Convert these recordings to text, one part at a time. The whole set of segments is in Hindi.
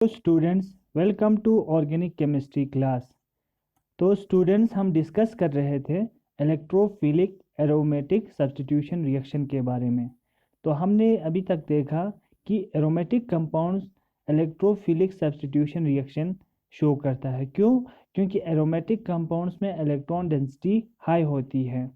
तो students, welcome to organic chemistry class. तो स्टूडेंट्स, हम डिस्कस कर रहे थे इलेक्ट्रोफिलिक एरोमेटिक सब्स्टिट्यूशन रिएक्शन के बारे में। तो हमने अभी तक देखा कि aromatic compounds electrophilic substitution reaction show करता है। क्यों? क्योंकि एरोमेटिक कंपाउंड्स में इलेक्ट्रॉन डेंसिटी हाई होती है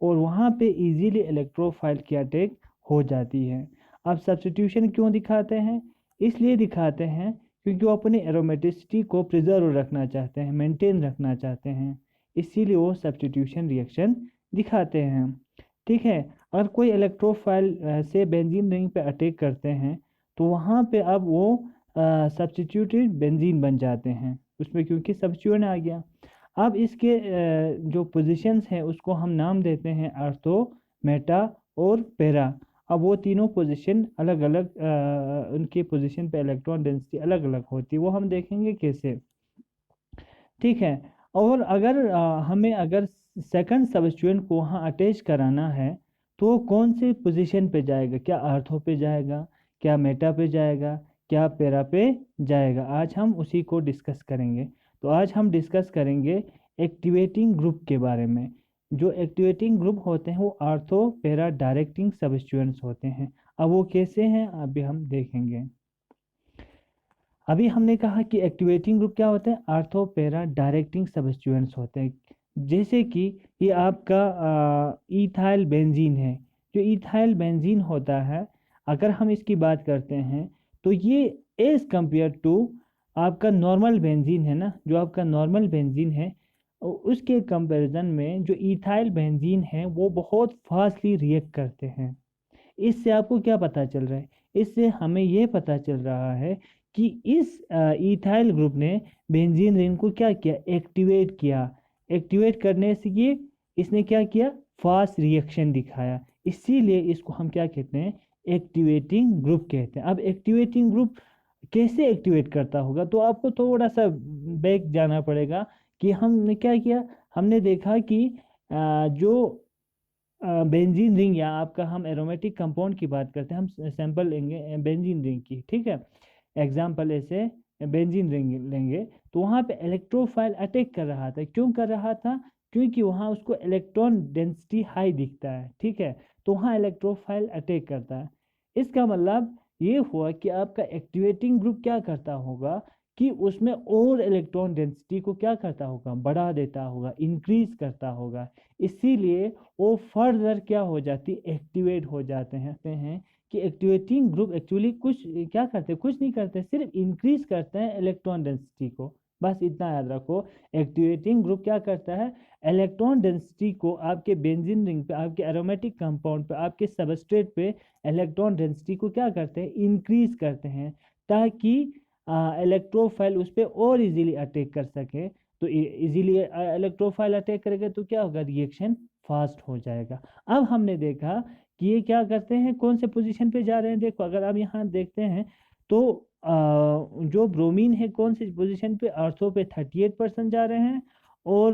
और वहाँ पे इजीली इलेक्ट्रोफाइल की अटैक हो जाती है। अब सब्स्टिट्यूशन क्यों दिखाते हैं? इसलिए दिखाते हैं क्योंकि वो अपनी एरोमेटिसिटी को प्रिजर्व रखना चाहते हैं, मेंटेन रखना चाहते हैं। इसीलिए वो सब्स्टिट्यूशन रिएक्शन दिखाते हैं। ठीक है। अगर कोई इलेक्ट्रोफाइल से बेंजीन रिंग पे अटैक करते हैं तो वहाँ पे अब वो सब्स्टिट्यूटेड बेंजीन बन जाते हैं उसमें, क्योंकि सब्स्टिट्यूशन आ गया। अब इसके जो पोजीशंस हैं उसको हम नाम देते हैं आर्थो, मेटा और पैरा। अब वो तीनों पोजीशन अलग अलग, उनके पोजीशन पे इलेक्ट्रॉन डेंसिटी अलग अलग होती है, वो हम देखेंगे कैसे। ठीक है। और अगर हमें अगर सेकंड सब्स्टिट्यूएंट को वहाँ अटैच कराना है तो वो कौन से पोजीशन पे जाएगा? क्या आर्थो पे जाएगा, क्या मेटा पे जाएगा, क्या पैरा पे जाएगा? आज हम उसी को डिस्कस करेंगे। तो आज हम डिस्कस करेंगे एक्टिवेटिंग ग्रुप के बारे में। जो एक्टिवेटिंग ग्रुप होते हैं वो आर्थो पैरा डायरेक्टिंग सब्स्टिट्यूएंट्स होते हैं। अब वो कैसे हैं अभी हम देखेंगे। अभी हमने कहा कि एक्टिवेटिंग ग्रुप क्या होते हैं? आर्थो पैरा डायरेक्टिंग सब्स्टिट्यूएंट्स होते हैं। जैसे कि ये आपका इथाइल बेंजीन है। जो इथाइल बेंजीन होता है, अगर हम इसकी बात करते हैं तो ये एज कंपेयर टू आपका नॉर्मल बेंजीन है ना, जो आपका नॉर्मल बेंजीन है उसके कंपैरिजन में जो इथाइल बेंजीन है वो बहुत फास्टली रिएक्ट करते हैं। इससे आपको क्या पता चल रहा है? इससे हमें ये पता चल रहा है कि इस इथाइल ग्रुप ने बेंजीन रिंग को क्या किया? एक्टिवेट किया। एक्टिवेट करने से ये इसने क्या किया? फास्ट रिएक्शन दिखाया। इसीलिए इसको हम क्या कहते हैं? एक्टिवेटिंग ग्रुप कहते हैं। अब एक्टिवेटिंग ग्रुप कैसे एक्टिवेट करता होगा, तो आपको थोड़ा सा बैक जाना पड़ेगा कि हमने क्या किया। हमने देखा कि जो बेंजीन रिंग, या आपका हम एरोमेटिक कंपाउंड की बात करते हैं, हम सैंपल लेंगे बेंजीन रिंग की। ठीक है। एग्जाम्पल ऐसे बेंजीन रिंग लेंगे तो वहाँ पे इलेक्ट्रोफाइल अटैक कर रहा था। क्यों कर रहा था? क्योंकि वहाँ उसको इलेक्ट्रॉन डेंसिटी हाई दिखता है। ठीक है। तो वहाँ इलेक्ट्रोफाइल अटैक करता है। इसका मतलब ये हुआ कि आपका एक्टिवेटिंग ग्रुप क्या करता होगा कि उसमें और इलेक्ट्रॉन डेंसिटी को क्या करता होगा? बढ़ा देता होगा, इंक्रीज करता होगा। इसीलिए वो फर्दर क्या हो जाती? एक्टिवेट हो जाते हैं। कहते हैं कि एक्टिवेटिंग ग्रुप एक्चुअली कुछ क्या करते हैं? कुछ नहीं करते, सिर्फ इंक्रीज करते हैं इलेक्ट्रॉन डेंसिटी को। बस इतना याद रखो। एक्टिवेटिंग ग्रुप क्या करता है? इलेक्ट्रॉन डेंसिटी को आपके बेंजीन रिंग पे, आपके एरोमेटिक कंपाउंड पे, आपके सबस्ट्रेट पे इलेक्ट्रॉन डेंसिटी को क्या करते हैं? इंक्रीज करते हैं, ताकि इलेक्ट्रोफाइल उस पर और इजीली अटैक कर सके। तो इजीली इलेक्ट्रोफाइल अटैक करेगा तो क्या होगा? रिएक्शन फास्ट हो जाएगा। अब हमने देखा कि ये क्या करते हैं, कौन से पोजीशन पे जा रहे हैं। देखो, अगर आप यहाँ देखते हैं तो जो ब्रोमीन है कौन सी पोजीशन पे? आर्थो पे 38% जा रहे हैं। और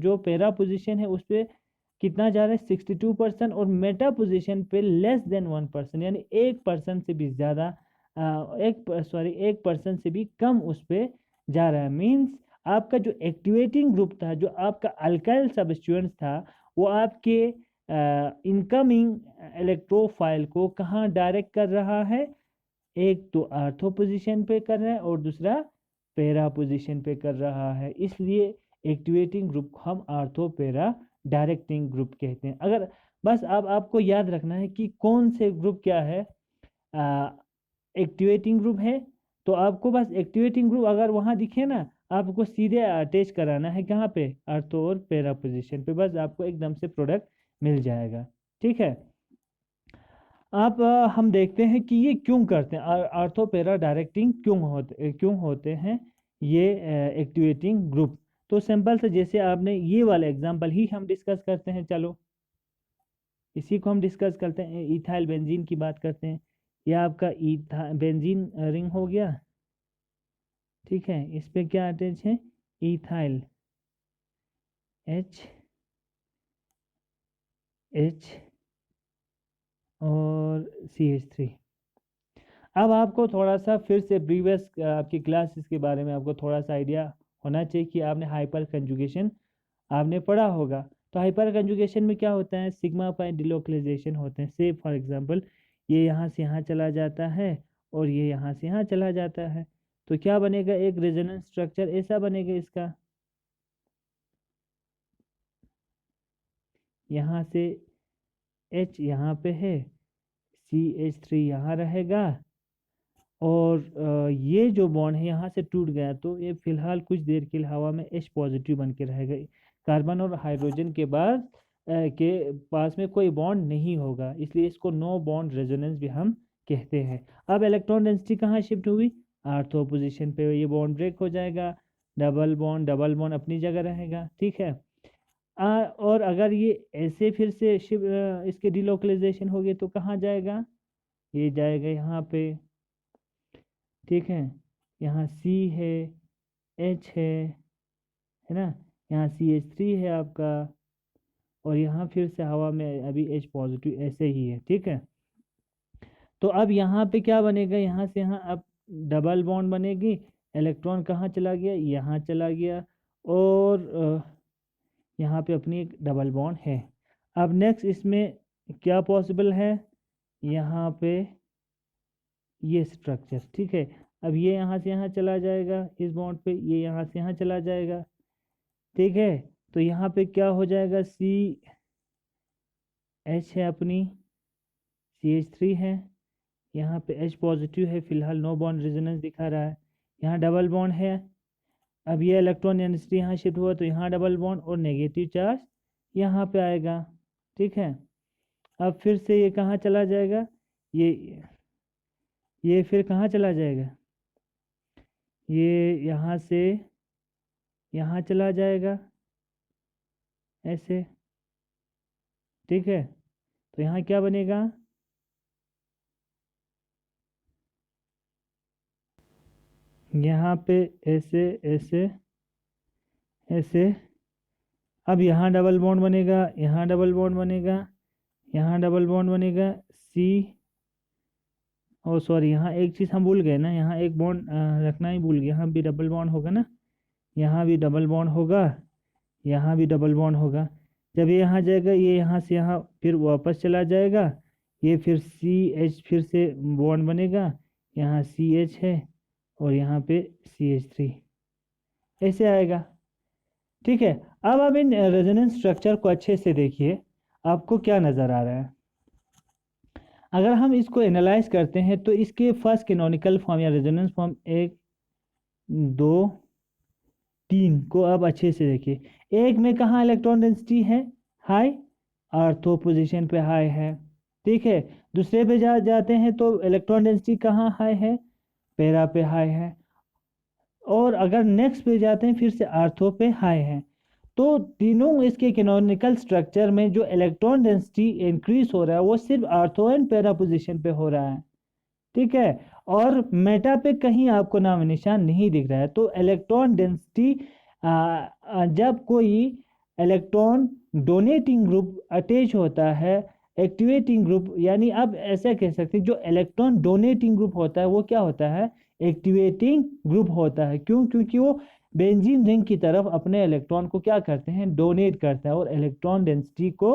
जो पैरा पोजीशन है उस पे कितना जा रहा है? 62%। और मेटा पोजीशन पे लेस देन 1%, यानी 1% से भी ज़्यादा, एक परसेंट से भी कम उस पे जा रहा है। मीन्स आपका जो एक्टिवेटिंग ग्रुप था, जो आपका अल्काइल सब्स्टिट्यूएंट था, वो आपके इनकमिंग इलेक्ट्रोफाइल को कहाँ डायरेक्ट कर रहा है? एक तो आर्थो पोजीशन पे कर रहा है और दूसरा पैरा पोजीशन पे कर रहा है। इसलिए एक्टिवेटिंग ग्रुप को हम आर्थो पैरा डायरेक्टिंग ग्रुप कहते हैं। अगर बस अब आपको याद रखना है कि कौन से ग्रुप क्या है, एक्टिवेटिंग ग्रुप है। तो आपको बस एक्टिवेटिंग ग्रुप अगर वहाँ दिखे ना, आपको सीधे अटैच कराना है कहाँ पे? आर्थो और पैरा पोजीशन पे। बस आपको एकदम से प्रोडक्ट मिल जाएगा। ठीक है। अब हम देखते हैं कि ये क्यों करते हैं, आर्थो पैरा डायरेक्टिंग क्यों होते हैं ये एक्टिवेटिंग ग्रुप। तो सिंपल से, जैसे आपने ये वाला एग्जांपल ही हम डिस्कस करते हैं। चलो इसी को हम डिस्कस करते हैं। इथाइल बेंजीन की बात करते हैं। यह आपका इथा बेंजीन रिंग हो गया। ठीक है। इस पे क्या अटैच है? इथाइल H और CH3। अब आपको थोड़ा सा फिर से प्रीवियस आपकी क्लासेस के बारे में आपको थोड़ा सा आइडिया होना चाहिए कि आपने हाइपर कंजुगेशन आपने पढ़ा होगा। तो हाइपर कंजुगेशन में क्या होता है, सिग्मा पाई डिलोकलाइजेशन होते हैं। से फॉर एग्जांपल ये यहाँ से यहाँ चला जाता है और ये यहाँ से यहाँ चला जाता है, तो क्या बनेगा, एक रेजोनेंस स्ट्रक्चर ऐसा बनेगा इसका। यहाँ से H यहाँ पे है, CH3 यहाँ रहेगा, और ये जो बॉन्ड है यहाँ से टूट गया तो ये फिलहाल कुछ देर के लिए हवा में H पॉजिटिव बन के रहेगा। कार्बन और हाइड्रोजन के बाद के पास में कोई बॉन्ड नहीं होगा, इसलिए इसको नो बॉन्ड रेजोनेंस भी हम कहते हैं। अब इलेक्ट्रॉन डेंसिटी कहाँ शिफ्ट हुई, आर्थो पोजीशन पे, ये बॉन्ड ब्रेक हो जाएगा, डबल बॉन्ड अपनी जगह रहेगा, ठीक है। और अगर ये ऐसे फिर से इसके डिलोकलाइजेशन हो गई तो कहाँ जाएगा, ये जाएगा यहाँ पे, ठीक है। यहाँ C है, H है ना, यहाँ CH3 है आपका, और यहाँ फिर से हवा में अभी H पॉजिटिव ऐसे ही है, ठीक है। तो अब यहाँ पे क्या बनेगा, यहाँ से यहाँ अब डबल बॉन्ड बनेगी, इलेक्ट्रॉन कहाँ चला गया, यहाँ चला गया, और यहाँ पे अपनी एक डबल बॉन्ड है। अब नेक्स्ट इसमें क्या पॉसिबल है, यहाँ पे ये स्ट्रक्चर, ठीक है। अब ये यहाँ से यहाँ चला जाएगा इस बॉन्ड पे, ये यहाँ से यहाँ चला जाएगा, ठीक है। तो यहाँ पे क्या हो जाएगा, CH है अपनी, CH3 है, यहाँ पे H पॉजिटिव है, फिलहाल नो बॉन्ड रेजोनेंस दिखा रहा है, यहाँ डबल बॉन्ड है। अब ये इलेक्ट्रॉन डेंसिटी यहाँ शिफ्ट हुआ तो यहाँ डबल बॉन्ड और नेगेटिव चार्ज यहाँ पे आएगा, ठीक है। अब फिर से ये कहाँ चला जाएगा, ये फिर कहाँ चला जाएगा, ये यहाँ से यहाँ चला जाएगा ऐसे, ठीक है। तो यहाँ क्या बनेगा, यहाँ पे ऐसे ऐसे ऐसे। अब यहाँ डबल बॉन्ड बनेगा, यहाँ डबल बॉन्ड बनेगा, यहाँ डबल बॉन्ड बनेगा, और सॉरी यहाँ एक चीज़ हम भूल गए ना, यहाँ एक बॉन्ड रखना ही भूल गए, यहाँ भी डबल बॉन्ड होगा ना, यहाँ भी डबल बॉन्ड होगा, यहाँ भी डबल बॉन्ड होगा। जब ये यहाँ जाएगा ये यहाँ से यहाँ फिर वापस चला जाएगा, ये फिर CH फिर से बॉन्ड बनेगा, यहाँ CH है और यहाँ पे CH3 ऐसे आएगा, ठीक है। अब आप इन रेजोनेंस स्ट्रक्चर को अच्छे से देखिए, आपको क्या नज़र आ रहा है। अगर हम इसको एनालाइज करते हैं तो इसके फर्स्ट कैनोनिकल फॉर्म या रेजोनेंस फॉर्म 1 2 3 को अब अच्छे से देखिए। एक में कहाँ इलेक्ट्रॉन डेंसिटी है, हाई, आर्थो पोजीशन पे हाई है, ठीक है। दूसरे पे जाते हैं तो इलेक्ट्रॉन डेंसिटी कहाँ हाई है, पैरा पे हाई है, और अगर नेक्स्ट पे जाते हैं फिर से आर्थो पे हाई है। तो तीनों इसके कैनोनिकल स्ट्रक्चर में जो इलेक्ट्रॉन डेंसिटी इंक्रीज हो रहा है वो सिर्फ आर्थो एंड पैरा पोजीशन पे हो रहा है, ठीक है। और मेटा पे कहीं आपको नाम निशान नहीं दिख रहा है। तो इलेक्ट्रॉन डेंसिटी जब कोई इलेक्ट्रॉन डोनेटिंग ग्रुप अटैच होता है एक्टिवेटिंग ग्रुप, यानी अब ऐसा कह सकते हैं जो इलेक्ट्रॉन डोनेटिंग ग्रुप होता है वो क्या होता है, एक्टिवेटिंग ग्रुप होता है। क्यों, क्योंकि वो बेंजीन रिंग की तरफ अपने इलेक्ट्रॉन को क्या करते हैं, डोनेट करते हैं और इलेक्ट्रॉन डेंसिटी को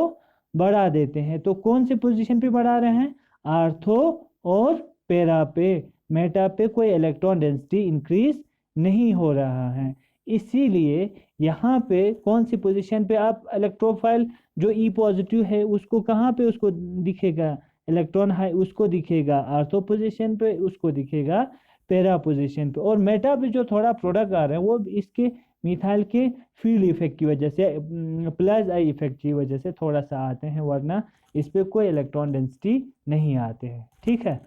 बढ़ा देते हैं। तो कौन से पोजीशन पे बढ़ा रहे हैं, आर्थो और पैरा पे, मेटा पे कोई इलेक्ट्रॉन डेंसिटी इंक्रीज नहीं हो रहा है। इसीलिए यहाँ पे कौन सी पोजीशन पे आप इलेक्ट्रोफाइल जो E पॉजिटिव है उसको कहाँ पे उसको दिखेगा, इलेक्ट्रॉन हाई उसको दिखेगा आर्थो पोजीशन पे, उसको दिखेगा पैरा पोजीशन पे। और मेटा पे जो थोड़ा प्रोडक्ट आ रहे हैं वो इसके मिथाइल के फील्ड इफेक्ट की वजह से, प्लस आई इफेक्ट की वजह से थोड़ा सा आते हैं, वरना इस पे कोई इलेक्ट्रॉन डेंसिटी नहीं आते हैं, ठीक है।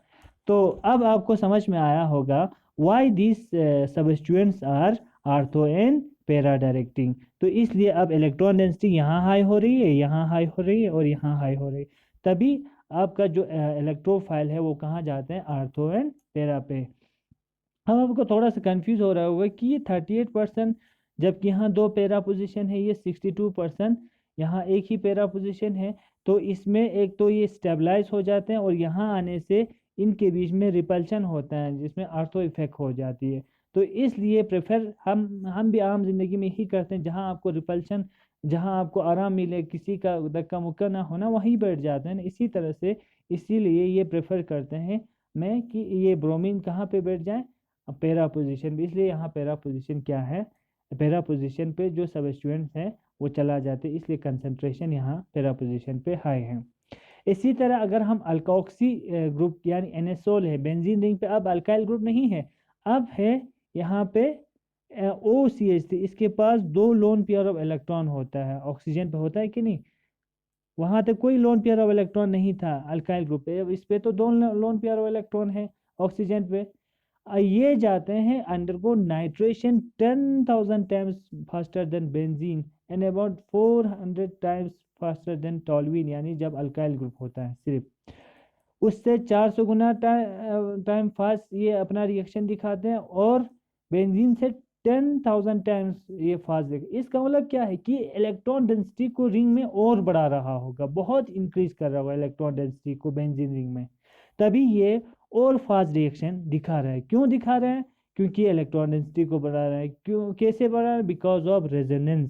तो अब आपको समझ में आया होगा why this substituents are ortho and para directing. तो इसलिए अब इलेक्ट्रॉन डेंसिटी यहाँ हाई हो रही है, यहाँ हाई हो रही है और यहाँ हाई हो रही है, तभी आपका जो इलेक्ट्रोफाइल है वो कहाँ जाते हैं, आर्थो एंड पैरा पे। अब आपको थोड़ा सा कंफ्यूज हो रहा होगा कि ये 38%, जबकि यहाँ दो पैरा पोजीशन है, ये 62%, यहाँ एक ही पैरा पोजीशन है। तो इसमें एक तो ये स्टेबलाइज हो जाते हैं और यहाँ आने से इनके बीच में रिपल्शन होता है जिसमें आर्थो इफेक्ट हो जाती है। तो इसलिए प्रेफर हम भी आम जिंदगी में ही करते हैं, जहाँ आपको रिपल्शन, जहाँ आपको आराम मिले, किसी का धक्का मुक्का ना होना, वहीं बैठ जाते हैं ना। इसी तरह से इसीलिए ये प्रेफर करते हैं मैं कि ये ब्रोमीन कहाँ पे बैठ जाए, पैरा पोजीशन पे। इसलिए यहाँ पैरा पोजीशन क्या है, पैरा पोजीशन पे जो सब स्टूडेंट्स हैं वो चला जाते, इसलिए कंसंट्रेशन यहाँ पैरा पोजीशन पे हाई है। इसी तरह अगर हम अल्कोक्सी ग्रुप यानी एनेसोल है, बेंजीन रिंग पे अब अल्काइल ग्रुप नहीं है, अब है यहाँ पे OCH3, इसके पास 2 लोन पेयर ऑफ इलेक्ट्रॉन होता है। ऑक्सीजन पे होता है कि नहीं, वहां तक कोई लोन पेयर ऑफ इलेक्ट्रॉन नहीं था अल्काइल ग्रुप पे, अब इस पे तो 2 लोन पेयर ऑफ इलेक्ट्रॉन है ऑक्सीजन पे। ये जाते हैं undergo nitration 10,000 times faster than benzene and about 400 times faster then toluene, यानी जब अल्काइल ग्रुप होता है सिर्फ उससे 400 गुना टाइम फास्ट ये अपना रिएक्शन दिखाते हैं, और बेंजीन से 10,000 टाइम्स ये फास्ट देगा। इसका मतलब क्या है कि इलेक्ट्रॉन डेंसिटी को रिंग में और बढ़ा रहा होगा, बहुत इंक्रीज कर रहा होगा इलेक्ट्रॉन डेंसिटी को बेंजीन रिंग में, तभी ये और फास्ट रिएक्शन दिखा रहा है। क्यों दिखा रहा है, क्योंकि इलेक्ट्रॉन डेंसिटी को बढ़ा रहा है। क्यों, कैसे बढ़ा रहा है, because of resonance,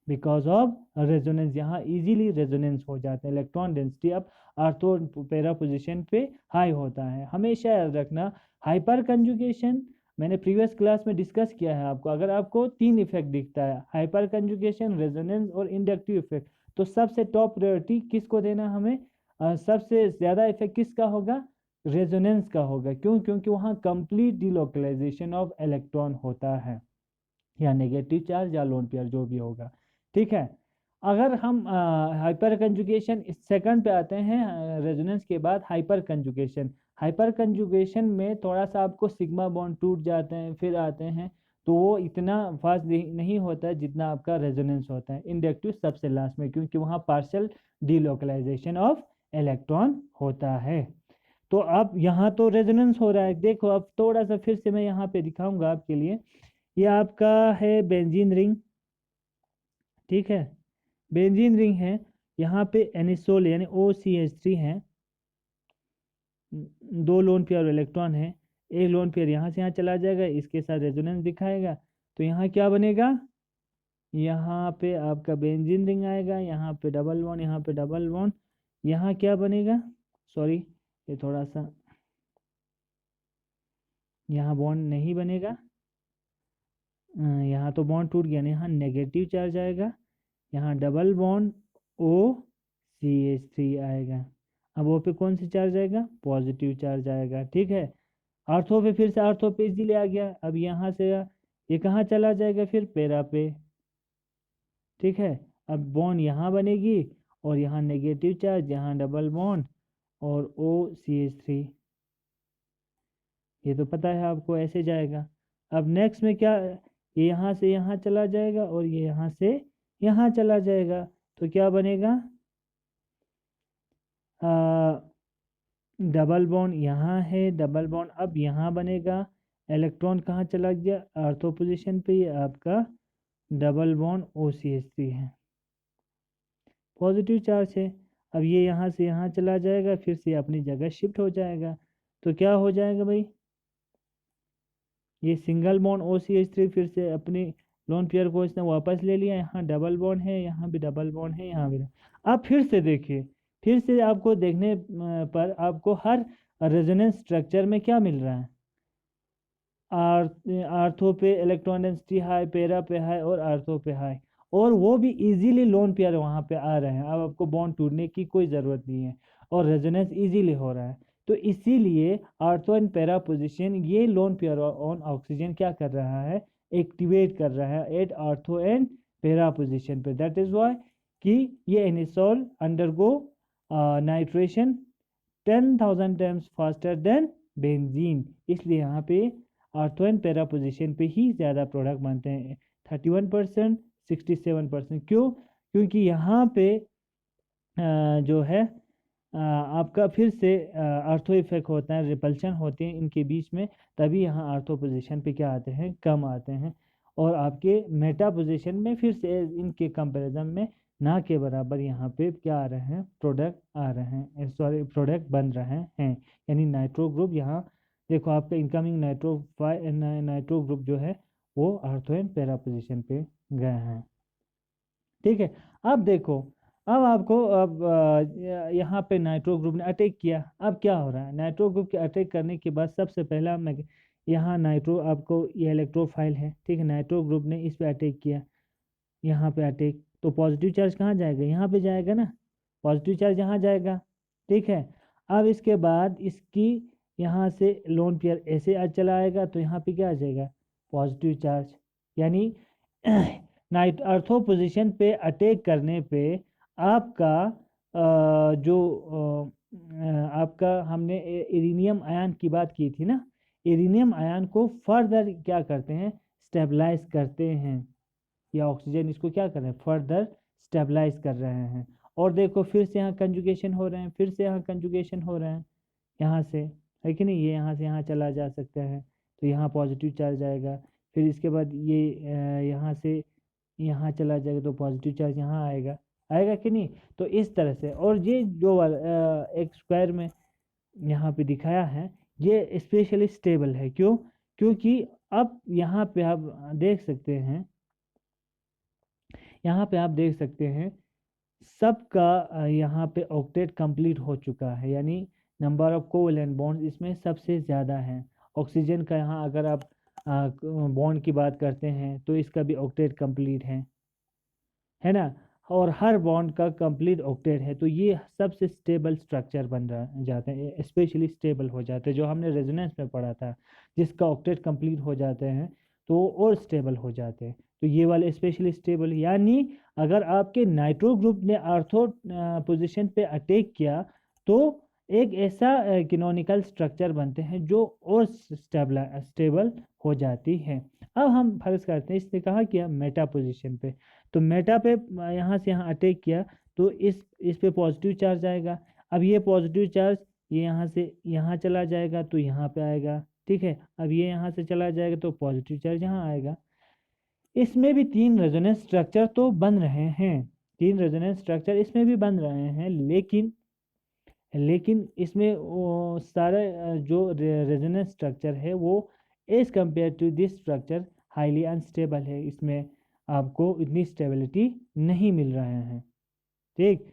because of resonance, यहाँ इजीली रेजोनेंस हो जाता है। इलेक्ट्रॉन डेंसिटी अब आर्थो पैरा पोजीशन पे हाई होता है। हमेशा याद रखना, हाइपर कंजुगेशन मैंने प्रीवियस क्लास में डिस्कस किया है आपको, अगर आपको 3 इफेक्ट दिखता है, हाइपर कंजुगेशन, रेजोनेंस और इंडक्टिव इफेक्ट, तो सबसे टॉप प्रायोरिटी किसको देना हमें, सबसे ज़्यादा इफेक्ट किसका होगा, रेजोनेंस का होगा। क्यों, क्योंकि वहाँ कंप्लीट डिलोकलाइजेशन ऑफ इलेक्ट्रॉन होता है, या नेगेटिव चार्ज या लोन पेयर जो भी होगा, ठीक है। अगर हम हाइपर कंजुगेशन सेकंड पे आते हैं, रेजोनेंस के बाद हाइपर कंजुगेशन। हाइपर कंजुगेशन में थोड़ा सा आपको सिग्मा बॉन्ड टूट जाते हैं फिर आते हैं, तो वो इतना फास्ट नहीं होता है जितना आपका रेजोनेंस होता है। इंडक्टिव सबसे लास्ट में, क्योंकि वहाँ पार्शियल डिलोकलाइजेशन ऑफ इलेक्ट्रॉन होता है। तो अब यहाँ तो रेजोनेंस हो रहा है, देखो अब थोड़ा सा फिर से मैं यहाँ पे दिखाऊंगा आपके लिए। ये आपका है बेंजीन रिंग, ठीक है, बेंजीन रिंग है। यहाँ पे एनिसोल यानी OCH3 है, 2 लोन पेयर इलेक्ट्रॉन है, एक लोन पेयर यहाँ से यहाँ चला जाएगा, इसके साथ रेजोनेंस दिखाएगा, तो यहाँ क्या बनेगा, यहाँ पे आपका बेंजीन रिंग आएगा, यहाँ पे डबल बॉन्ड, यहाँ पे डबल बॉन्ड, यहाँ क्या बनेगा, सॉरी ये थोड़ा सा, यहाँ बॉन्ड नहीं बनेगा, यहाँ तो बॉन्ड टूट गया ना, यहाँ नेगेटिव चार्ज आएगा, यहाँ डबल बॉन्ड OCH3 आएगा। अब ओ पे कौन सी चार्ज आएगा, पॉजिटिव चार्ज आएगा, ठीक है। आर्थो पे फिर से आर्थो पे इजीली आ गया, अब यहाँ से ये कहाँ चला जाएगा, फिर पैरा पे, ठीक है। अब बॉन्ड यहाँ बनेगी और यहाँ नेगेटिव चार्ज, यहाँ डबल बॉन्ड और OCH3, ये तो पता है आपको ऐसे जाएगा। अब नेक्स्ट में क्या, ये यहाँ से यहाँ चला जाएगा और ये यहाँ से यहाँ चला जाएगा, तो क्या बनेगा, डबल बॉन्ड यहाँ है, डबल बॉन्ड अब यहाँ बनेगा, इलेक्ट्रॉन कहाँ चला गया, आर्थो पोजीशन पे, ये आपका डबल बॉन्ड OCH3 है, पॉजिटिव चार्ज है। अब ये यहाँ से यहाँ चला जाएगा, फिर से अपनी जगह शिफ्ट हो जाएगा, तो क्या हो जाएगा भाई, ये सिंगल बॉन्ड OCH3 फिर से अपनी लोन पेयर को इसने वापस ले लिया, यहाँ डबल बॉन्ड है, यहाँ भी डबल बॉन्ड है, यहाँ भी। अब फिर से देखिए, फिर से आपको देखने पर आपको हर रेजोनेंस स्ट्रक्चर में क्या मिल रहा है, आर्थो पे इलेक्ट्रॉन डेंसिटी हाई, पैरा पे हाई और आर्थो पे हाई, और वो भी इजीली लोन पेयर वहाँ पे आ रहे हैं। अब आपको बॉन्ड टूटने की कोई ज़रूरत नहीं है और रेजोनेंस इजीली हो रहा है। तो इसीलिए आर्थो एंड पैरा पोजीशन ये लोन पेयर ऑन ऑक्सीजन क्या कर रहा है, एक्टिवेट कर रहा है at ortho and para position पे। दैट इज वाई कि ये anisole undergo nitration 10,000 times faster than benzene, इसलिए यहाँ पे आर्थो एंड पैरा पोजीशन पे ही ज़्यादा प्रोडक्ट बनते हैं, 31%, 67%। क्यों, क्योंकि यहाँ पे जो है आपका फिर से आर्थो इफेक्ट होता है, रिपल्शन होते हैं इनके बीच में, तभी यहाँ आर्थो पोजीशन पे क्या आते हैं, कम आते हैं, और आपके मेटा पोजीशन में फिर से इनके कंपैरिजन में ना के बराबर यहाँ पे क्या आ रहे हैं, प्रोडक्ट आ रहे हैं, सॉरी प्रोडक्ट बन रहे हैं। यानी नाइट्रो ग्रुप यहाँ देखो आपका इनकमिंग नाइट्रो ग्रुप जो है वो आर्थो एंड पैरा पोजिशन पे गए हैं। ठीक है, अब देखो, अब आपको अब यहाँ पे नाइट्रो ग्रुप ने अटैक किया। अब क्या हो रहा है, नाइट्रो ग्रुप के अटैक करने के बाद सबसे पहला मैं यहाँ नाइट्रो आपको ये इलेक्ट्रोफाइल है, ठीक है, नाइट्रो ग्रुप ने इस पे अटैक किया, यहाँ पे अटैक, तो पॉजिटिव चार्ज कहाँ जाएगा, यहाँ पे जाएगा ना, पॉजिटिव चार्ज यहाँ जाएगा। ठीक है, अब इसके बाद इसकी यहाँ से लोन पेयर ऐसे चला आएगा तो यहाँ पे क्या आ जाएगा, पॉजिटिव चार्ज। यानी नाइट अर्थो पोजीशन पे अटैक करने पे आपका आपका हमने इरेनियम आयन की बात की थी ना, इरेनियम आयन को फर्दर क्या करते हैं, स्टेबलाइज करते हैं, या ऑक्सीजन इसको क्या कर रहे हैं, फर्दर स्टेबलाइज कर रहे हैं। और देखो फिर से यहाँ कंजुगेशन हो रहे हैं, फिर से यहाँ कंजुगेशन हो रहे हैं, यहाँ से है कि नहीं, ये यहाँ से यहाँ चला जा सकता है, तो यहाँ पॉजिटिव चार्ज आएगा। फिर इसके बाद ये यहाँ से यहाँ चला जाएगा तो पॉजिटिव चार्ज यहाँ आएगा, आएगा कि नहीं। तो इस तरह से, और ये जो एक स्क्वायर में यहाँ पे दिखाया है ये स्पेशली स्टेबल है, क्यों, क्योंकि अब यहाँ पे आप देख सकते हैं, यहाँ पे आप देख सकते हैं सबका यहाँ पे ऑक्टेट कंप्लीट हो चुका है, यानी नंबर ऑफ कोवैलेंट बॉन्ड्स इसमें सबसे ज़्यादा है। ऑक्सीजन का यहाँ अगर आप बॉन्ड की बात करते हैं तो इसका भी ऑक्टेट कंप्लीट है ना, और हर बॉन्ड का कंप्लीट ऑक्टेट है, तो ये सबसे स्टेबल स्ट्रक्चर बन रहा जाते हैं, स्पेशली स्टेबल हो जाते हैं, जो हमने रेजोनेंस में पढ़ा था, जिसका ऑक्टेट कंप्लीट हो जाते हैं तो और स्टेबल हो जाते हैं। तो ये वाले स्पेशली स्टेबल, यानी अगर आपके नाइट्रो ग्रुप ने आर्थो पोजीशन पे अटैक किया तो एक ऐसा कैनोनिकल स्ट्रक्चर बनते हैं जो और स्टेबल हो जाती है। अब हम फर्ज करते हैं इसने कहा कि मेटा पोजीशन पे, तो मेटा पे यहाँ से यहाँ अटैक किया तो इस पे पॉजिटिव चार्ज आएगा। अब ये पॉजिटिव चार्ज ये यहाँ से यहाँ चला जाएगा तो यहाँ पे आएगा, ठीक है। अब ये यहाँ से चला जाएगा तो पॉजिटिव चार्ज यहाँ आएगा। इसमें भी तीन रेजोनेंस स्ट्रक्चर तो बन रहे हैं, तीन रेजोनेंस स्ट्रक्चर इसमें भी बन रहे हैं, लेकिन इसमें वो सारे जो रेजोनेंस स्ट्रक्चर है वो as compare to this structure highly unstable है, इसमें आपको इतनी स्टेबिलिटी नहीं मिल रहे हैं, ठीक।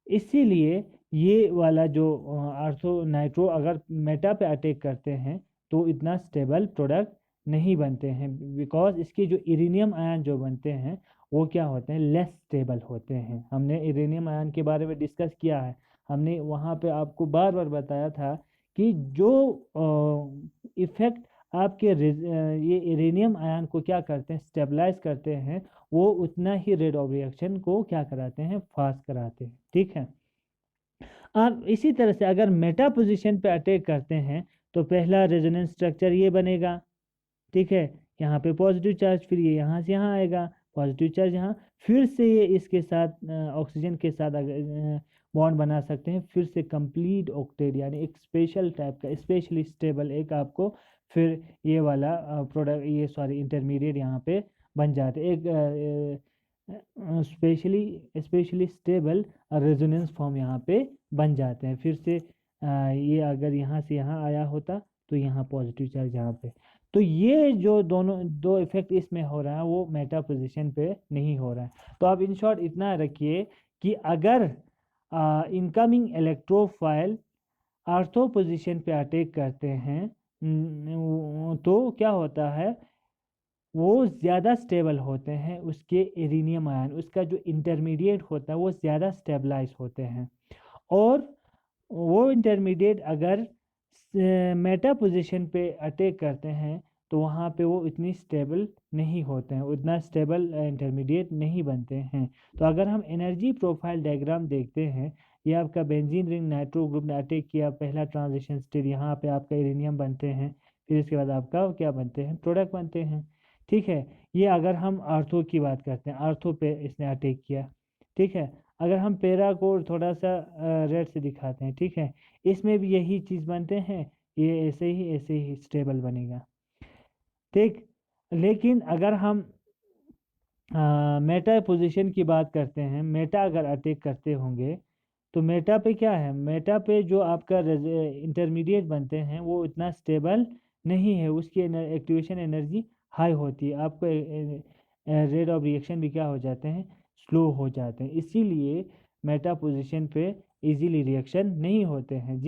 इसीलिए ये वाला जो आर्थो नाइट्रो अगर मेटा पे अटैक करते हैं तो इतना स्टेबल प्रोडक्ट नहीं बनते हैं, बिकॉज इसके जो इरेनियम आयन जो बनते हैं वो क्या होते हैं, लेस स्टेबल होते हैं। हमने इरेनियम आयन के बारे में डिस्कस किया है, हमने वहाँ पे आपको बार बार बताया था कि जो इफेक्ट आपके ये इरेनियम आयन को क्या करते हैं, स्टेबलाइज करते हैं, वो उतना ही रेट ऑफ रिएक्शन को क्या कराते हैं, फास्ट कराते हैं, ठीक है। अब इसी तरह से अगर मेटा पोजीशन पे अटैक करते हैं तो पहला रेजोनेंस स्ट्रक्चर ये बनेगा, ठीक है, यहाँ पे पॉजिटिव चार्ज, फिर ये यहाँ से यहाँ आएगा पॉजिटिव चार्ज यहाँ, फिर से ये इसके साथ ऑक्सीजन के साथ बॉन्ड बना सकते हैं, फिर से कंप्लीट ऑक्टेट, यानी एक स्पेशल टाइप का स्पेशली स्टेबल एक आपको फिर ये वाला प्रोडक्ट, ये सॉरी इंटरमीडिएट यहाँ पे बन जाते, एक स्पेशली स्टेबल रेजोनेंस फॉर्म यहाँ पे बन जाते हैं। फिर से ये अगर यहाँ से यहाँ आया होता तो यहाँ पॉजिटिव चार्ज यहाँ पे, तो ये जो दोनों दो इफेक्ट इसमें हो रहा है वो मेटा पोजीशन पे नहीं हो रहा है। तो आप इन शॉर्ट इतना रखिए कि अगर इनकमिंग इलेक्ट्रोफाइल आर्थो पोजीशन पे अटैक करते हैं तो क्या होता है, वो ज़्यादा स्टेबल होते हैं, उसके इरेनियम आयन उसका जो इंटरमीडिएट होता है वो ज़्यादा स्टेबलाइज होते हैं, और वो इंटरमीडिएट अगर मेटा पोजीशन पे अटैक करते हैं तो वहाँ पे वो इतनी स्टेबल नहीं होते हैं, उतना स्टेबल इंटरमीडिएट नहीं बनते हैं। तो अगर हम एनर्जी प्रोफाइल डायग्राम देखते हैं, ये आपका बेंजीन रिंग नाइट्रो ग्रुप ने अटैक किया, पहला ट्रांजिशन स्टेट, यहाँ पे आपका यूरेनियम बनते हैं, फिर इसके बाद आपका क्या बनते हैं, प्रोडक्ट बनते हैं, ठीक है। ये अगर हम आर्थो की बात करते हैं, आर्थो पे इसने अटैक किया, ठीक है। अगर हम पैरा को थोड़ा सा रेड से दिखाते हैं, ठीक है, इसमें भी यही चीज़ बनते हैं, ये ऐसे ही स्टेबल बनेगा, ठीक। लेकिन अगर हम मेटा पोजीशन की बात करते हैं। मेटा अगर अटैक करते होंगे तो मेटा पे क्या है, मेटा पे जो आपका इंटरमीडिएट बनते हैं वो इतना स्टेबल नहीं है, उसकी एक्टिवेशन एनर्जी हाई होती है, आपको रेट ऑफ रिएक्शन भी क्या हो जाते हैं, स्लो हो जाते हैं, इसीलिए मेटा पोजीशन पे इजीली रिएक्शन नहीं होते हैं,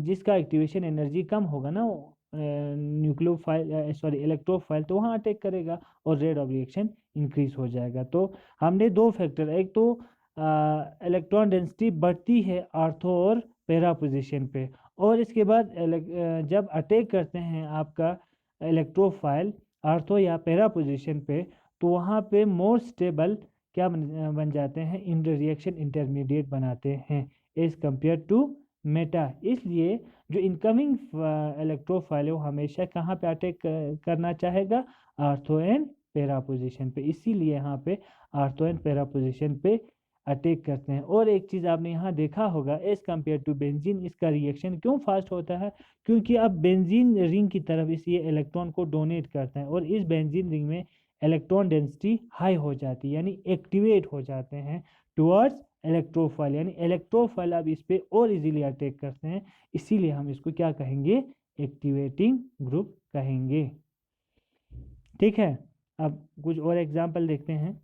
जिसका एक्टिवेशन एनर्जी कम होगा ना, न्यूक्लियोफाइल सॉरी इलेक्ट्रोफाइल, तो वहाँ अटैक करेगा और रेट ऑफ रिएक्शन इंक्रीज हो जाएगा। तो हमने दो फैक्टर, एक तो इलेक्ट्रॉन डेंसिटी बढ़ती है आर्थो और पैरा पोजीशन पे, और इसके बाद जब अटैक करते हैं आपका इलेक्ट्रोफाइल आर्थो या पैरा पोजीशन पे, तो वहाँ पे मोर स्टेबल क्या बन जाते हैं, इन रिएक्शन इंटरमीडिएट बनाते हैं एज कंपेयर टू मेटा। इसलिए जो इनकमिंग इलेक्ट्रोफाइल है वो हमेशा कहाँ पे अटैक करना चाहेगा, आर्थो एंड पैरा पोजीशन पे, इसीलिए यहाँ पे आर्थो एंड पैरा पोजीशन पे अटैक करते हैं। और एक चीज़ आपने यहाँ देखा होगा, एज कम्पेयर टू बेंजीन इसका रिएक्शन क्यों फास्ट होता है, क्योंकि अब बेंजीन रिंग की तरफ इस ये इलेक्ट्रॉन को डोनेट करते हैं, और इस बेंजीन रिंग में इलेक्ट्रॉन डेंसिटी हाई हो जाती है, यानी एक्टिवेट हो जाते हैं टुवर्ड्स इलेक्ट्रोफाइल, यानी इलेक्ट्रोफाइल अब इस पे और इजीली अटैक करते हैं, इसीलिए हम इसको क्या कहेंगे, एक्टिवेटिंग ग्रुप कहेंगे। ठीक है, अब कुछ और एग्जांपल देखते हैं।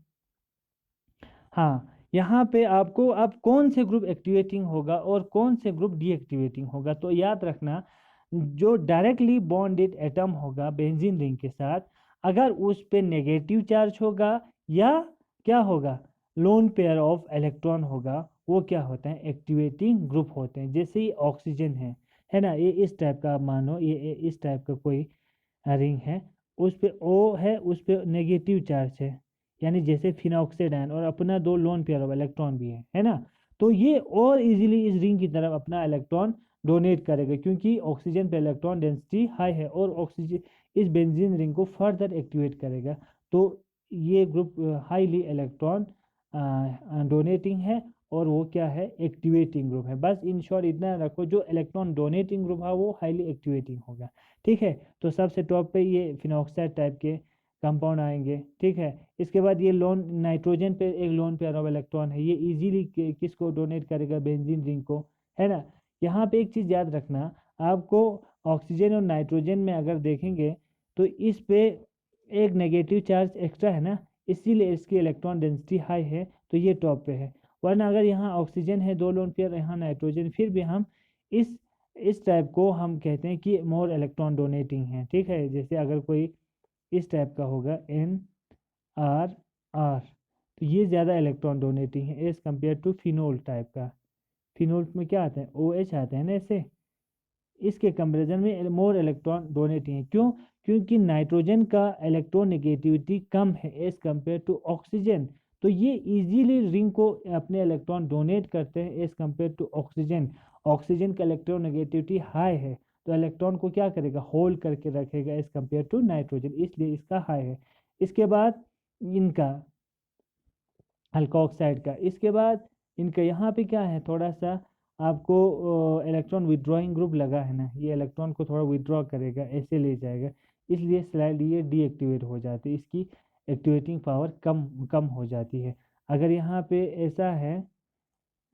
हाँ, यहाँ पे आपको अब कौन से ग्रुप एक्टिवेटिंग होगा और कौन से ग्रुप डीएक्टिवेटिंग होगा, तो याद रखना, जो डायरेक्टली बॉन्डेड एटम होगा बेंजीन रिंग के साथ, अगर उस पे नेगेटिव चार्ज होगा या क्या होगा, लोन पेयर ऑफ इलेक्ट्रॉन होगा, वो क्या होते हैं, एक्टिवेटिंग ग्रुप होते हैं। जैसे ही ऑक्सीजन है ना, ये इस टाइप का, मानो ये इस टाइप का कोई रिंग है, उस पे ओ है, उस पे नेगेटिव चार्ज है, यानी जैसे फिनॉक्साइड आयन, और अपना दो लोन पेयर ऑफ इलेक्ट्रॉन भी है ना, तो ये और इजीली इस रिंग की तरफ अपना इलेक्ट्रॉन डोनेट करेगा, क्योंकि ऑक्सीजन पे इलेक्ट्रॉन डेंसिटी हाई है, और ऑक्सीजन इस बेंजीन रिंग को फर्दर एक्टिवेट करेगा, तो ये ग्रुप हाईली इलेक्ट्रॉन डोनेटिंग है, और वो क्या है, एक्टिवेटिंग ग्रुप है। बस इन शॉर्ट इतना रखो, जो इलेक्ट्रॉन डोनेटिंग ग्रुप है वो हाईली एक्टिवेटिंग होगा। ठीक है, तो सबसे टॉप पे ये फिनॉक्साइड टाइप के कंपाउंड आएंगे। ठीक है, इसके बाद ये लोन नाइट्रोजन पे एक लोन पेयर ऑफ इलेक्ट्रॉन है, ये इजीली किसको डोनेट करेगा, बेंजीन रिंग को, है ना। यहाँ पे एक चीज़ याद रखना आपको, ऑक्सीजन और नाइट्रोजन में अगर देखेंगे तो इस पे एक नेगेटिव चार्ज एक्स्ट्रा है ना, इसीलिए इसकी इलेक्ट्रॉन डेंसिटी हाई है, तो ये टॉप पे है। वरना अगर यहाँ ऑक्सीजन है दो लोन पेयर, यहाँ नाइट्रोजन, फिर भी हम इस इस टाइप को हम कहते हैं कि मोर इलेक्ट्रॉन डोनेटिंग है। ठीक है, जैसे अगर कोई इस टाइप का होगा NR, तो ये ज़्यादा इलेक्ट्रॉन डोनेटिंग है as compare to phenol type का। फिनोल में क्या आता है, OH आते हैं ना ऐसे, इसके कंपेरिजन में मोर इलेक्ट्रॉन डोनेटिंग है। क्यों, क्योंकि नाइट्रोजन का इलेक्ट्रॉन नेगेटिविटी कम है एज कम्पेयर टू ऑक्सीजन, तो ये इजीली रिंग को अपने इलेक्ट्रॉन डोनेट करते हैं as compare to oxygen. Oxygen का इलेक्ट्रॉन नेगेटिविटी हाई है, तो इलेक्ट्रॉन को क्या करेगा, होल्ड करके रखेगा एज कम्पेयर टू नाइट्रोजन, इसलिए इसका हाई है। इसके बाद इनका अल्कोक्साइड का, इसके बाद इनका यहाँ पे क्या है, थोड़ा सा आपको इलेक्ट्रॉन विड्रॉइंग ग्रुप लगा है ना, ये इलेक्ट्रॉन को थोड़ा विड्रॉ करेगा, ऐसे ले जाएगा, इसलिए स्लाइड ये डीएक्टिवेट हो जाती है, इसकी एक्टिवेटिंग पावर कम कम हो जाती है। अगर यहाँ पे ऐसा है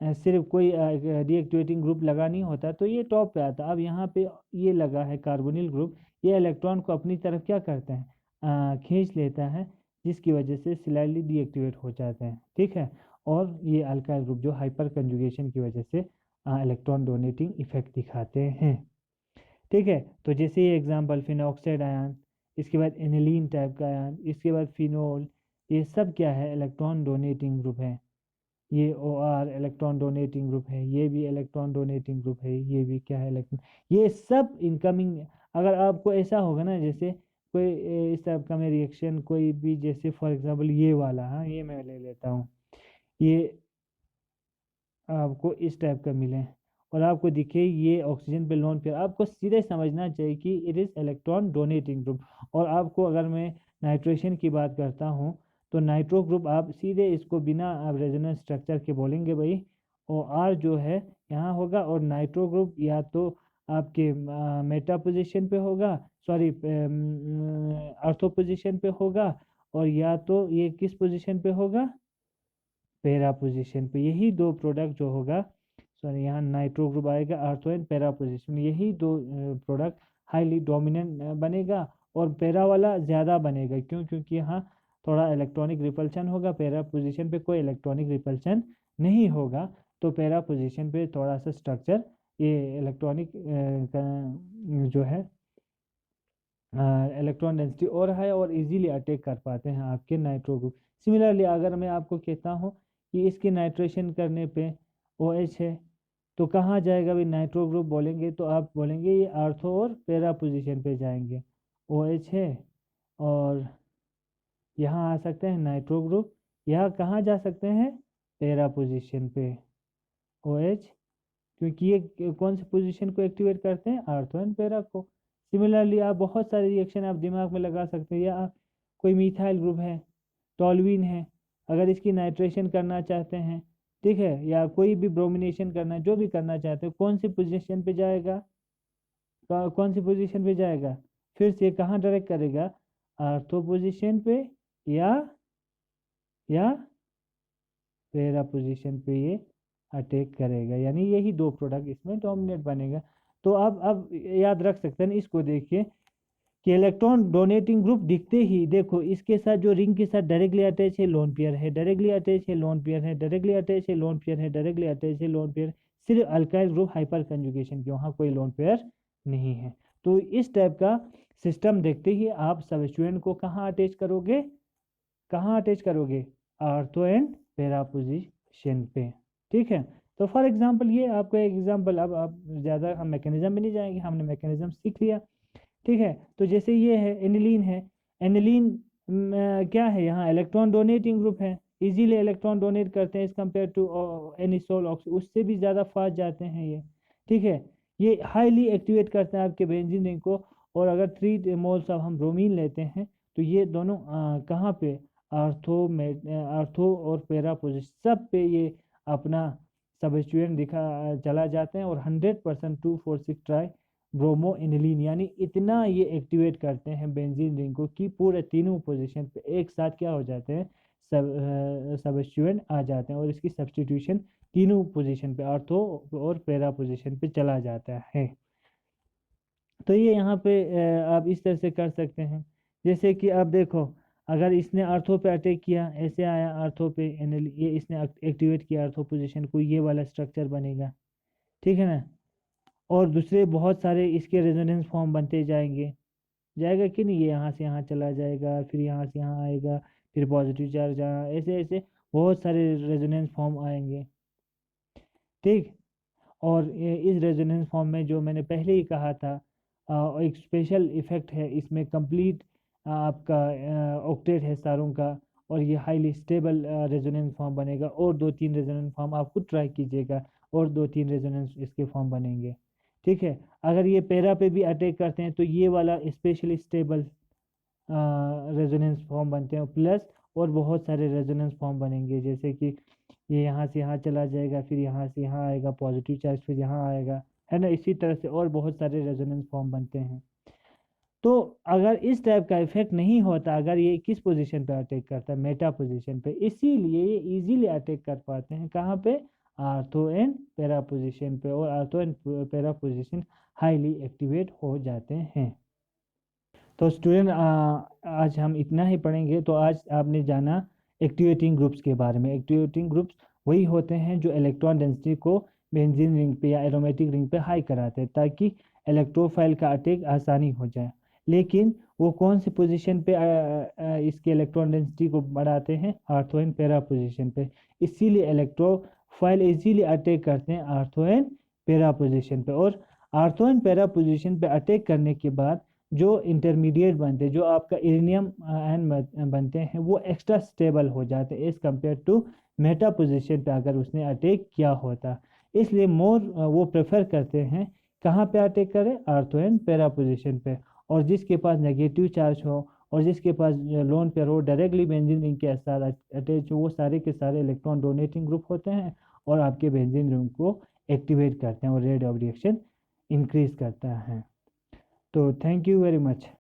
सिर्फ कोई डीएक्टिवेटिंग ग्रुप लगा नहीं होता तो ये टॉप पे आता। अब यहाँ पे ये लगा है कार्बोनिल ग्रुप, ये इलेक्ट्रॉन को अपनी तरफ क्या करता है, खींच लेता है, जिसकी वजह से स्लाइडली डीएक्टिवेट हो जाते हैं। ठीक है, और ये अल्काइल ग्रुप जो हाइपर कंजुगेशन की वजह से इलेक्ट्रॉन डोनेटिंग इफेक्ट दिखाते हैं। ठीक है, तो जैसे ये एग्जांपल फिनॉक्साइड आयन, इसके बाद एनिलीन टाइप का आयन, इसके बाद फिनोल, ये सब क्या है, इलेक्ट्रॉन डोनेटिंग ग्रुप है। ये OR इलेक्ट्रॉन डोनेटिंग ग्रुप है, ये भी इलेक्ट्रॉन डोनेटिंग ग्रुप है, ये भी क्या है, इलेक्ट्रॉन, ये सब इनकमिंग। अगर आपको ऐसा होगा ना, जैसे कोई इस टाइप का में रिएक्शन कोई भी, जैसे फॉर एग्जांपल ये वाला, हाँ ये मैं ले लेता हूँ, ये आपको इस टाइप का मिले और आपको दिखे ये ऑक्सीजन पे लोन पेयर, आपको सीधे समझना चाहिए कि it is electron donating group. और आपको अगर मैं नाइट्रेशन की बात करता हूँ, तो नाइट्रो ग्रुप आप सीधे इसको बिना आप रेजोनेंस स्ट्रक्चर के बोलेंगे भाई, और R जो है यहाँ होगा, और नाइट्रो ग्रुप या तो आपके मेटा पोजिशन पे होगा, सॉरी आर्थो पोजिशन पे होगा, और या तो ये किस पोजीशन पे होगा, पैरा पोजीशन पे। यही दो प्रोडक्ट जो होगा, सॉरी यहाँ नाइट्रो ग्रुप आएगा, आर्थो एंड पैरा पोजीशन, यही दो प्रोडक्ट हाईली डोमिनेंट बनेगा और पैरा वाला ज़्यादा बनेगा। क्यों? क्योंकि यहाँ थोड़ा इलेक्ट्रॉनिक रिपल्शन होगा, पैरा पोजीशन पे कोई इलेक्ट्रॉनिक रिपल्शन नहीं होगा। तो पैरा पोजीशन पे थोड़ा सा स्ट्रक्चर ये इलेक्ट्रॉनिक जो है इलेक्ट्रॉन डेंसिटी और है और इजीली अटैक कर पाते हैं आपके नाइट्रो ग्रुप। सिमिलरली अगर मैं आपको कहता हूँ कि इसकी नाइट्रेशन करने पे OH है, तो कहाँ जाएगा भाई नाइट्रो ग्रुप बोलेंगे तो आप बोलेंगे ये आर्थो और पैरा पोजीशन पे जाएंगे। OH है और यहाँ आ सकते हैं नाइट्रो ग्रुप, यहाँ कहाँ जा सकते हैं, पैरा पोजीशन पे OH, क्योंकि ये कौन सी पोजीशन को एक्टिवेट करते हैं, आर्थो एंड पैरा को। सिमिलरली आप बहुत सारे रिएक्शन आप दिमाग में लगा सकते हैं, या कोई मिथाइल ग्रुप है, टॉल्यूइन है, अगर इसकी नाइट्रेशन करना चाहते हैं, ठीक है, या कोई भी ब्रोमिनेशन करना, जो भी करना चाहते हैं, कौन सी पोजीशन पे जाएगा, कौन सी पोजीशन पे जाएगा, फिर से कहाँ डायरेक्ट करेगा, आर्थो पोजीशन पे या पैरा पोजीशन पे ये अटैक करेगा। यानी यही दो प्रोडक्ट इसमें डोमिनेट बनेगा। तो अब याद रख सकते हैं, इसको देखिए कि इलेक्ट्रॉन डोनेटिंग ग्रुप दिखते ही देखो इसके साथ जो रिंग के साथ डायरेक्टली अटैच है लोन पेयर है, डायरेक्टली अटैच है लोन पेयर है, डायरेक्टली अटैच है लोन पेयर है, डायरेक्टली अटैच है लोन पेयर। सिर्फ अल्काइल ग्रुप हाइपर कंजुगेशन के वहाँ कोई लोन पेयर नहीं है। तो इस टाइप का सिस्टम देखते ही आप सबस्टिट्यूएंट को कहाँ अटैच करोगे, कहाँ अटैच करोगे, आर्थो एंड पैरा पोजीशन पे। ठीक है, तो फॉर एग्जांपल ये आपका एग्जांपल, अब आप ज़्यादा हम मैकेनिज्म में नहीं जाएंगे, हमने मैकेनिज्म सीख लिया। ठीक है, तो जैसे ये है एनिलीन है, एनिलीन क्या है, यहाँ इलेक्ट्रॉन डोनेटिंग ग्रुप है, इजीली इलेक्ट्रॉन डोनेट करते हैं as compare to anisole oxy, उससे भी ज़्यादा फास्ट जाते हैं ये। ठीक है, ये हाईली एक्टिवेट करते हैं आपके बेंजीन रिंग को। और अगर 3 मोल्स अब हम ब्रोमीन लेते हैं तो ये दोनों कहाँ पे, आर्थो और पैरा पोजीशन सब पे ये अपना सबस्टिट्यूएंट दिखा चला जाते हैं और 100% 2,4,6 ट्राई ब्रोमो एनिलीन, यानी इतना ये एक्टिवेट करते हैं बेंजीन रिंग को कि पूरे तीनों पोजीशन पे एक साथ क्या हो जाते हैं, सबस्टिट्यूएंट आ जाते हैं और इसकी सब्स्टिट्यूशन तीनों पोजीशन पे आर्थो और पैरा पोजीशन पे चला जाता है। तो ये यहाँ पे आप इस तरह से कर सकते हैं, जैसे कि आप देखो अगर इसने आर्थो पे अटैक किया, ऐसे आया आर्थो पे, ये इसने एक्टिवेट किया आर्थो पोजीशन को, ये वाला स्ट्रक्चर बनेगा। ठीक है ना, और दूसरे बहुत सारे इसके रेजोनेंस फॉर्म बनते जाएंगे, जाएगा कि नहीं, ये यहाँ से यहाँ चला जाएगा, फिर यहाँ से यहाँ आएगा, फिर पॉजिटिव चार्ज यहाँ, ऐसे ऐसे बहुत सारे रेजोनेंस फॉर्म आएंगे। ठीक, और इस रेजोनेंस फॉर्म में जो मैंने पहले ही कहा था, एक स्पेशल इफेक्ट है इसमें, कंप्लीट आपका ऑक्टेट है सारों का, और ये हाईली स्टेबल रेजोनेंस फॉर्म बनेगा। और 2-3 रेजोनेंस फॉर्म आप खुद ट्राई कीजिएगा, और 2-3 रेजोनेंस इसके फॉर्म बनेंगे। ठीक है, अगर ये पैरा पे भी अटैक करते हैं तो ये वाला स्पेशली स्टेबल रेजोनेंस फॉर्म बनते हैं, प्लस और बहुत सारे रेजोनेंस फॉर्म बनेंगे, जैसे कि ये यहाँ से यहाँ चला जाएगा, फिर यहाँ से यहाँ आएगा पॉजिटिव चार्ज, फिर यहाँ आएगा, है ना, इसी तरह से और बहुत सारे रेजोनेंस फॉर्म बनते हैं। तो अगर इस टाइप का इफेक्ट नहीं होता, अगर ये किस पोजीशन पे अटैक करता है, मेटा पोजीशन पे, इसीलिए ये इजीली अटैक कर पाते हैं कहाँ पे, आर्थो एंड पैरा पोजीशन पे, और ortho and para position highly activate हो जाते हैं। तो स्टूडेंट आज हम इतना ही पढ़ेंगे। तो आज आपने जाना एक्टिवेटिंग ग्रुप्स के बारे में। एक्टिवेटिंग ग्रुप्स वही होते हैं जो इलेक्ट्रॉन डेंसिटी को बेंजीन रिंग पे या एरोमेटिक रिंग पे हाई कराते हैं, ताकि इलेक्ट्रोफाइल का अटैक आसानी हो जाए। लेकिन वो कौन से पोजीशन पे इसके इलेक्ट्रॉन डेंसिटी को बढ़ाते हैं, आर्थो एंड पैरा पोजीशन पे। इसीलिए इलेक्ट्रोफाइल इजीली अटैक करते हैं आर्थो एंड पैरा पोजीशन पे। और आर्थो एंड पैरा पोजीशन पे अटैक करने के बाद जो इंटरमीडिएट बनते हैं, जो आपका इरेनियम आयन बनते हैं, वो एक्स्ट्रा स्टेबल हो जाते हैं as compare to meta position पे अगर उसने अटैक किया होता। इसलिए मोर वो प्रेफर करते हैं कहाँ पे अटैक करें, आर्थो एंड पैरा पोजीशन पे। और जिसके पास नेगेटिव चार्ज हो और जिसके पास लोन पेयर हो, डायरेक्टली बेंजीन रिंग के साथ अटैच हो, वो सारे के सारे इलेक्ट्रॉन डोनेटिंग ग्रुप होते हैं और आपके बेंजीन रिंग को एक्टिवेट करते हैं और रेट ऑफ रिएक्शन इंक्रीज करता है। तो थैंक यू वेरी मच।